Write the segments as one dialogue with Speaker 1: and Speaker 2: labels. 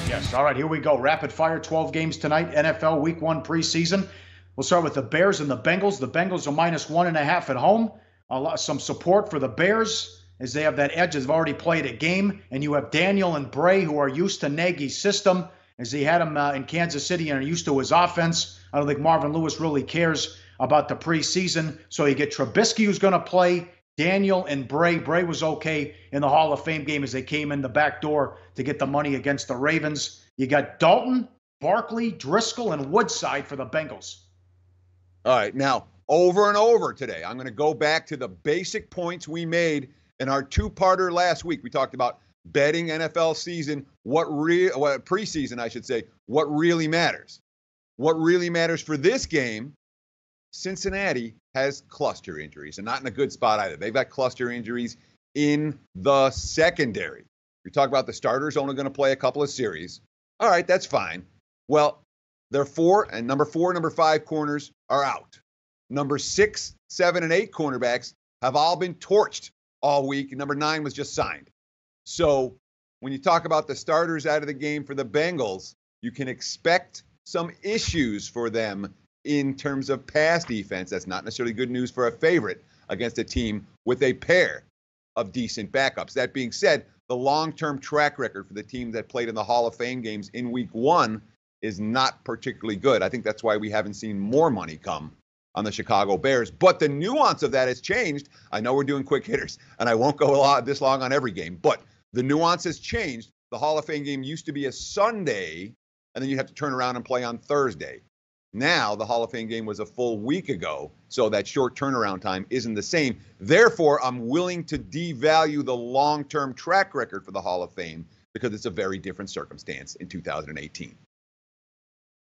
Speaker 1: Yes. All right, here we go. Rapid fire, 12 games tonight. NFL Week 1 preseason. We'll start with the Bears and the Bengals. The Bengals are -1.5 at home. Some support for the Bears as they have that edge. They've already played a game. And you have Daniel and Bray, who are used to Nagy's system, as he had him in Kansas City and are used to his offense. I don't think Marvin Lewis really cares about the preseason. So you get Trubisky, who's going to play, Daniel and Bray. Bray was okay in the Hall of Fame game as they came in the back door to get the money against the Ravens. You got Dalton, Barkley, Driscoll, and Woodside for the Bengals.
Speaker 2: All right, now, over and over today, I'm going to go back to the basic points we made in our two-parter last week. We talked about betting NFL season, preseason, I should say, what really matters. What really matters for this game, Cincinnati has cluster injuries, and not in a good spot either. They've got cluster injuries in the secondary. We talk about the starters only going to play a couple of series. All right, that's fine. Well, their number 4 and number 5 corners are out. Number 6, 7, and 8 cornerbacks have all been torched all week. Number 9 was just signed. So when you talk about the starters out of the game for the Bengals, you can expect some issues for them in terms of pass defense. That's not necessarily good news for a favorite against a team with a pair of decent backups. That being said, the long-term track record for the team that played in the Hall of Fame games in Week 1 is not particularly good. I think that's why we haven't seen more money come on the Chicago Bears. But the nuance of that has changed. I know we're doing quick hitters, and I won't go this long on every game, but the nuance has changed. The Hall of Fame game used to be a Sunday, and then you have to turn around and play on Thursday. Now, the Hall of Fame game was a full week ago, so that short turnaround time isn't the same. Therefore, I'm willing to devalue the long-term track record for the Hall of Fame because it's a very different circumstance in 2018.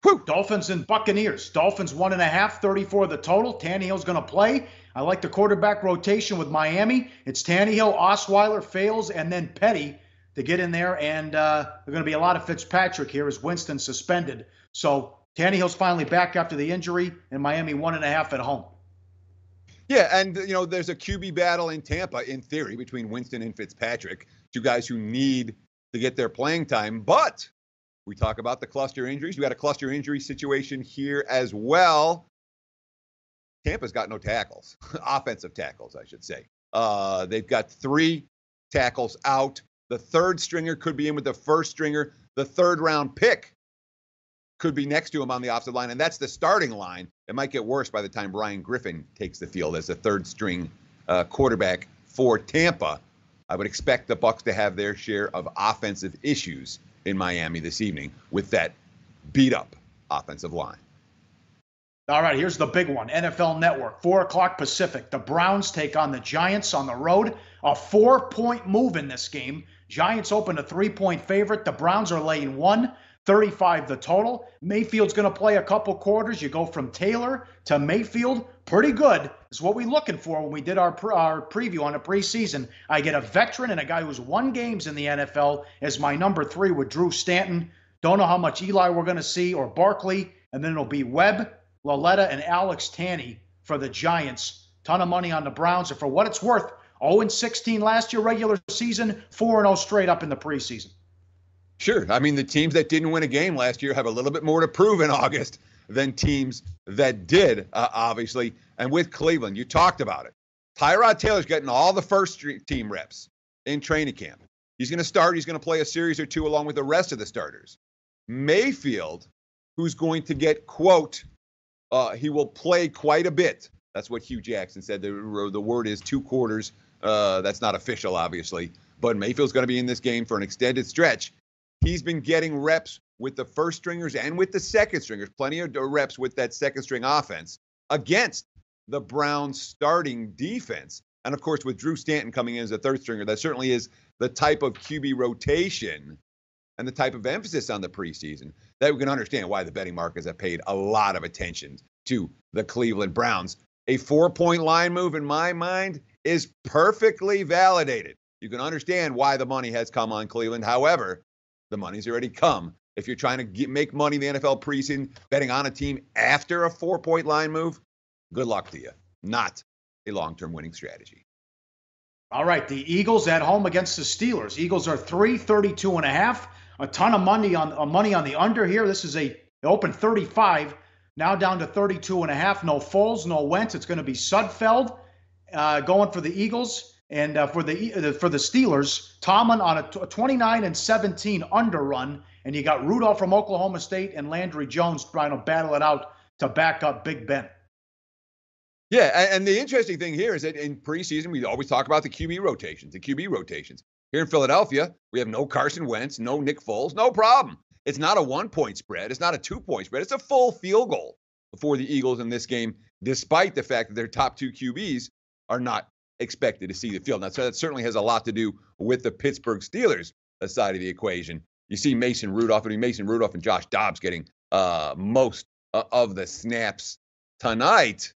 Speaker 1: Whew. Dolphins and Buccaneers. Dolphins 1.5, 34 the total. Tannehill's going to play. I like the quarterback rotation with Miami. It's Tannehill, Osweiler, Fales, and then Petty to get in there. And there's going to be a lot of Fitzpatrick here as Winston suspended. So Tannehill's finally back after the injury, and Miami 1.5 at home.
Speaker 2: Yeah, and, there's a QB battle in Tampa, in theory, between Winston and Fitzpatrick, two guys who need to get their playing time. But we talk about the cluster injuries. We got a cluster injury situation here as well. Tampa's got no tackles, offensive tackles, I should say. They've got 3 tackles out. The third stringer could be in with the first stringer. The third-round pick could be next to him on the offensive line, and that's the starting line. It might get worse by the time Brian Griffin takes the field as the third-string quarterback for Tampa. I would expect the Bucs to have their share of offensive issues in Miami this evening with that beat-up offensive line.
Speaker 1: All right, here's the big one. NFL Network, 4 o'clock Pacific. The Browns take on the Giants on the road. A 4-point move in this game. Giants open a 3-point favorite. The Browns are laying 1. 35 the total. Mayfield's going to play a couple quarters. You go from Taylor to Mayfield. Pretty good. It's what we're looking for when we did our preview on a preseason. I get a veteran and a guy who's won games in the NFL as my number 3 with Drew Stanton. Don't know how much Eli we're going to see or Barkley. And then it'll be Webb, Laletta, and Alex Tanney for the Giants. Ton of money on the Browns. And for what it's worth, 0-16 last year regular season, 4-0 straight up in the preseason.
Speaker 2: Sure. I mean, the teams that didn't win a game last year have a little bit more to prove in August than teams that did, obviously. And with Cleveland, you talked about it. Tyrod Taylor's getting all the first-team reps in training camp. He's going to start. He's going to play a series or 2 along with the rest of the starters. Mayfield, who's going to get, quote, he will play quite a bit. That's what Hugh Jackson said. The word is 2 quarters. That's not official, obviously. But Mayfield's going to be in this game for an extended stretch. He's been getting reps with the first stringers and with the second stringers, plenty of reps with that second string offense against the Browns starting defense. And of course, with Drew Stanton coming in as a third stringer, that certainly is the type of QB rotation and the type of emphasis on the preseason that we can understand why the betting markets have paid a lot of attention to the Cleveland Browns. A 4-point line move, in my mind, is perfectly validated. You can understand why the money has come on Cleveland. However, the money's already come. If you're trying to make money in the NFL preseason, betting on a team after a 4-point line move, good luck to you. Not a long-term winning strategy.
Speaker 1: All right, the Eagles at home against the Steelers. Eagles are 32.5. A ton of money on the under here. This is it opened 35, now down to 32.5. No Foles, no Wentz. It's going to be Sudfeld going for the Eagles. And for the Steelers, Tomlin on a 29-17 under run. And you got Rudolph from Oklahoma State and Landry Jones trying to battle it out to back up Big Ben.
Speaker 2: Yeah, and the interesting thing here is that in preseason, we always talk about the QB rotations. Here in Philadelphia, we have no Carson Wentz, no Nick Foles, no problem. It's not a 1-point spread. It's not a 2-point spread. It's a full field goal for the Eagles in this game, despite the fact that their top 2 QBs are not expected to see the field. Now, so that certainly has a lot to do with the Pittsburgh Steelers side of the equation. You see Mason Rudolph and Josh Dobbs getting most of the snaps tonight.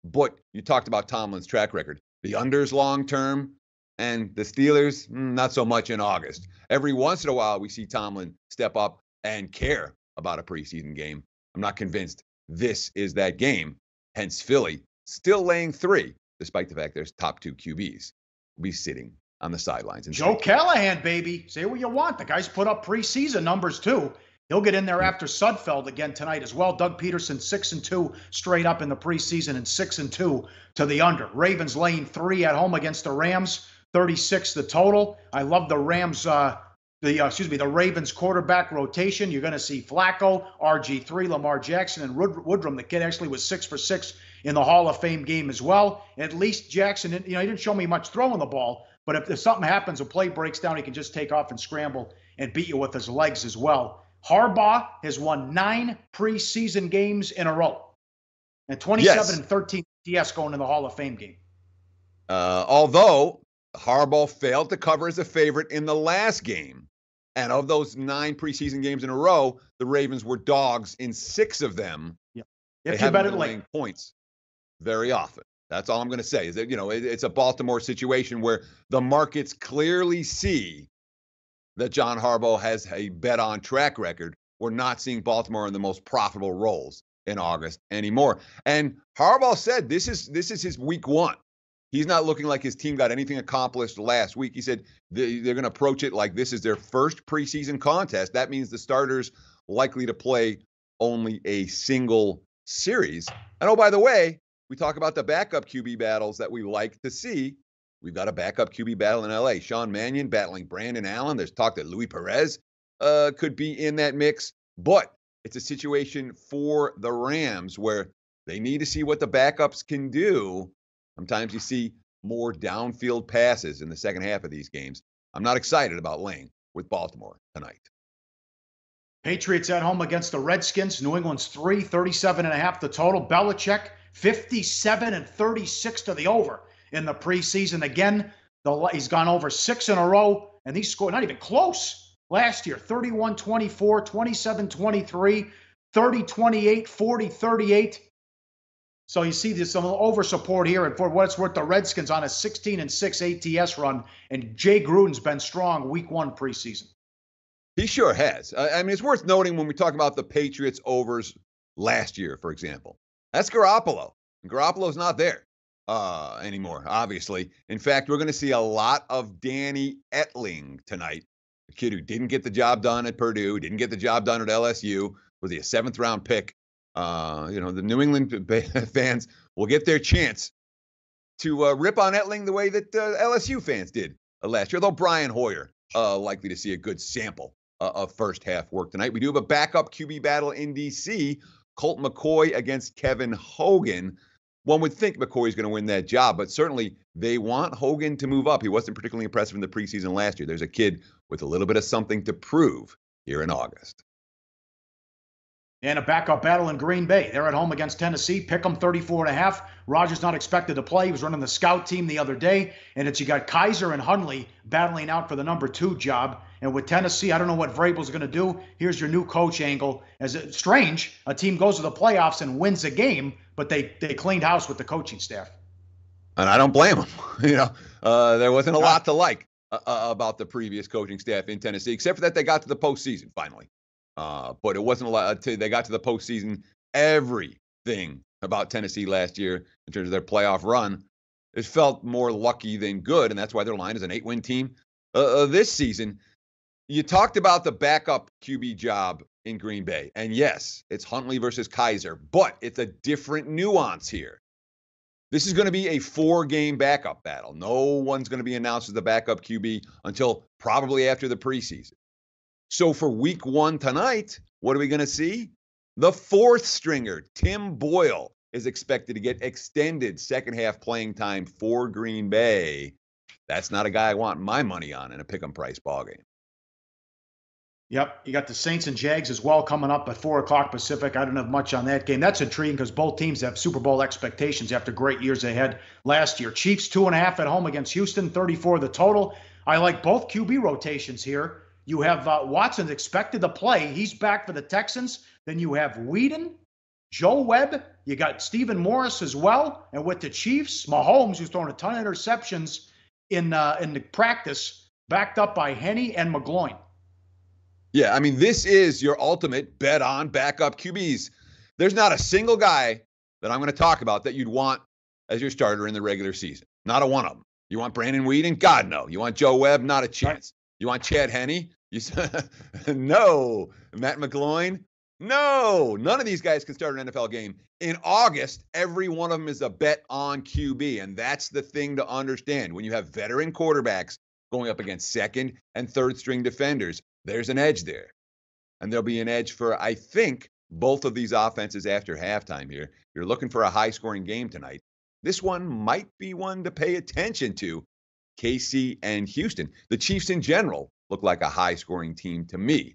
Speaker 2: But you talked about Tomlin's track record. The unders long-term, and the Steelers, not so much in August. Every once in a while, we see Tomlin step up and care about a preseason game. I'm not convinced this is that game. Hence, Philly still laying 3, despite the fact there's top 2 QBs will be sitting on the sidelines.
Speaker 1: Joe Callahan, baby. Say what you want. The guy's put up preseason numbers, too. He'll get in there after Sudfeld again tonight as well. Doug Peterson, 6-2 straight up in the preseason and 6-2 to the under. Ravens laying 3 at home against the Rams, 36 the total. I love the Rams, the Ravens quarterback rotation. You're going to see Flacco, RG3, Lamar Jackson, and Woodrum. The kid actually was 6 for 6 in the Hall of Fame game as well. At least Jackson, he didn't show me much throwing the ball, but if something happens, a play breaks down, he can just take off and scramble and beat you with his legs as well. Harbaugh has won 9 preseason games in a row, and 27-13 ATS going in the Hall of Fame game.
Speaker 2: Although Harbaugh failed to cover as a favorite in the last game, and of those 9 preseason games in a row, the Ravens were dogs in 6 of them.
Speaker 1: Yeah, if you bet it late,
Speaker 2: points very often. That's all I'm going to say. Is that it's a Baltimore situation where the markets clearly see that John Harbaugh has a bet-on track record. We're not seeing Baltimore in the most profitable roles in August anymore. And Harbaugh said this is his week 1. He's not looking like his team got anything accomplished last week. He said they're going to approach it like this is their first preseason contest. That means the starters likely to play only a single series. And oh, by the way, we talk about the backup QB battles that we like to see. We've got a backup QB battle in L.A. Sean Mannion battling Brandon Allen. There's talk that Luis Perez could be in that mix. But it's a situation for the Rams where they need to see what the backups can do. Sometimes you see more downfield passes in the second half of these games. I'm not excited about laying with Baltimore tonight.
Speaker 1: Patriots at home against the Redskins. New England's 3, 37.5 the total. Belichick, 57-36 to the over in the preseason. Again, he's gone over 6 in a row, and he scored not even close last year. 31-24, 27-23, 30-28, 40-38. So you see there's some over support here, and for what it's worth, the Redskins on a 16-6 ATS run, and Jay Gruden's been strong week 1 preseason.
Speaker 2: He sure has. I mean, it's worth noting when we talk about the Patriots overs last year, for example. That's Garoppolo. And Garoppolo's not there anymore, obviously. In fact, we're going to see a lot of Danny Etling tonight, the kid who didn't get the job done at Purdue, didn't get the job done at LSU. Was he a 7th-round pick? The New England fans will get their chance to rip on Etling the way that LSU fans did last year, though Brian Hoyer likely to see a good sample of first half work tonight. We do have a backup QB battle in D.C., Colt McCoy against Kevin Hogan. One would think McCoy's going to win that job, but certainly they want Hogan to move up. He wasn't particularly impressive in the preseason last year. There's a kid with a little bit of something to prove here in August.
Speaker 1: And a backup battle in Green Bay. They're at home against Tennessee. Pick 'em 34.5. Rodgers not expected to play. He was running the scout team the other day. And you got Kaiser and Hundley battling out for the number 2 job. And with Tennessee, I don't know what Vrabel's going to do. Here's your new coach angle. It's strange. A team goes to the playoffs and wins a game, but they cleaned house with the coaching staff.
Speaker 2: And I don't blame them. There wasn't a lot to like about the previous coaching staff in Tennessee, except for that they got to the postseason finally. But it wasn't a lot. They got to the postseason. Everything about Tennessee last year in terms of their playoff run, it felt more lucky than good, and that's why their line is an 8-win team this season. You talked about the backup QB job in Green Bay. And yes, it's Huntley versus Kaiser, but it's a different nuance here. This is going to be a 4-game backup battle. No one's going to be announced as the backup QB until probably after the preseason. So for week 1 tonight, what are we going to see? The 4th stringer, Tim Boyle, is expected to get extended second half playing time for Green Bay. That's not a guy I want my money on in a pick 'em price ballgame.
Speaker 1: Yep, you got the Saints and Jags as well coming up at 4 o'clock Pacific. I don't have much on that game. That's intriguing because both teams have Super Bowl expectations after great years ahead last year. Chiefs 2.5 at home against Houston, 34 the total. I like both QB rotations here. You have Watson expected to play. He's back for the Texans. Then you have Whedon, Joe Webb. You got Stephen Morris as well. And with the Chiefs, Mahomes, who's thrown a ton of interceptions in the practice, backed up by Henne and McGloin.
Speaker 2: Yeah, I mean, this is your ultimate bet on backup QBs. There's not a single guy that I'm going to talk about that you'd want as your starter in the regular season. Not a one of them. You want Brandon Whedon? God, no. You want Joe Webb? Not a chance. You want Chad Henne? No. Matt McGloin? No. None of these guys can start an NFL game. In August, every one of them is a bet on QB, and that's the thing to understand. When you have veteran quarterbacks going up against second and third string defenders, there's an edge there. And there'll be an edge for, I think, both of these offenses after halftime here. You're looking for a high-scoring game tonight. This one might be one to pay attention to. KC and Houston. The Chiefs in general look like a high-scoring team to me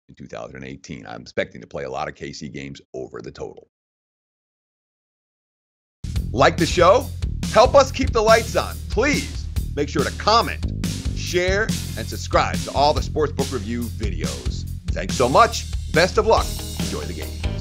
Speaker 2: in 2018. I'm expecting to play a lot of KC games over the total. Like the show? Help us keep the lights on. Please make sure to comment, share, and subscribe to all the Sportsbook Review videos. Thanks so much. Best of luck. Enjoy the game.